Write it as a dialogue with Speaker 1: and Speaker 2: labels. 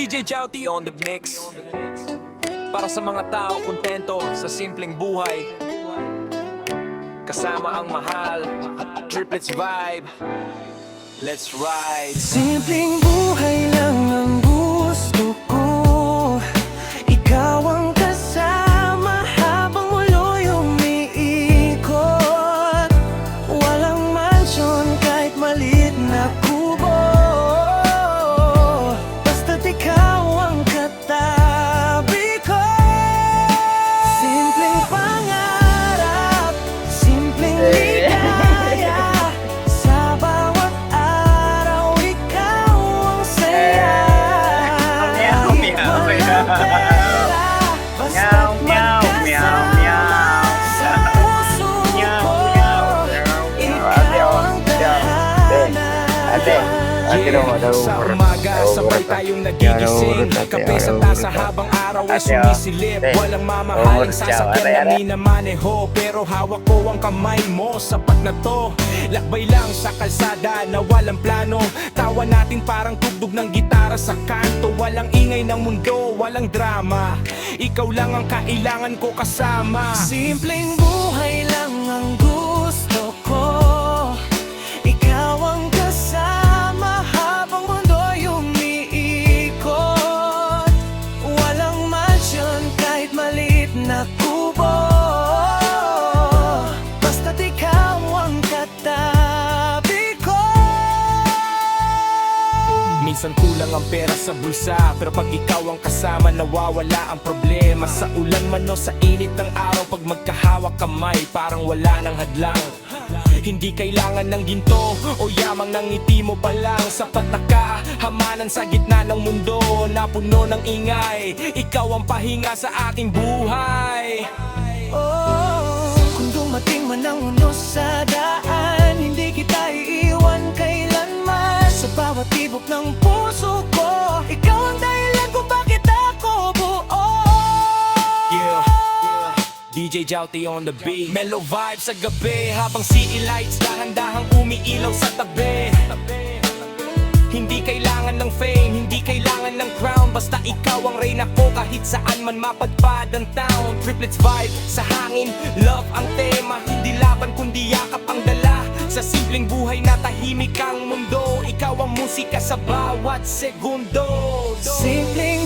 Speaker 1: DJ Jouty on the mix. Para sa mga tao kontento sa simpleng buhay, kasama ang mahal, triplets vibe. Let's ride.
Speaker 2: Simpleng buhay lang ang gusto ko. Ikaw ang kasama habang muloy umiikot. Walang mansyon kahit maliit na kubo. Basta't ikaw ang katabi ko. Simpleng pangarap, simpleng ligaya. Sa bawat araw ikaw ang saya. Walang pera, basta't magkasama. Sa puso ko, ikaw ang tahanan.
Speaker 1: Sa umaga, sabay tayong nagigising. Kape sa tasa habang araw ay sumisilip. Walang mamahaling sasakyan na minamaneho, pero hawak ko ang kamay mo, sapat na to. Lakbay lang sa kalsada na walang plano. Tawa natin parang tugtog ng gitara sa kanto. Walang ingay ng mundo, walang drama. Ikaw lang ang kailangan ko kasama.
Speaker 2: Simpleng buhay lang ang gusto ko. Ikaw ang kasama habang mundo'y umiikot. Walang mansyon kahit maliit na kubo. Basta't ikaw ang katabi ko.
Speaker 1: Minsan kulang ang pera sa bulsa, pero pag ikaw ang kasama, nawawala ang problema. Sa ulan man o sa init ng araw, pag magkahawak kamay, parang wala nang hadlang. Hindi kailangan ng ginto o yamang ng ngiti mo pa lang. Sapat na kahamanan sa gitna ng mundo na puno ng ingay. Ikaw ang pahinga sa aking buhay.
Speaker 2: Oh, kung dumating man ang unos sa daan, hindi kita iiwan kailanman. Sa bawat tibok ng puso ko, ikaw ang dahilan kung bakit ako buo.
Speaker 1: DJ Jouty on the beat. Mellow vibe sa gabi habang city lights dahan-dahang umiilaw sa tabi. Hindi kailangan ng fame, hindi kailangan ng crown. Basta ikaw ang reyna ko kahit saan man mapadpad ang town. Triplets vibe sa hangin, love ang tema. Hindi laban kundi yakap ang dala. Sa simpleng buhay na tahimik ang mundo, ikaw ang musika sa bawat segundo.
Speaker 2: Simpleng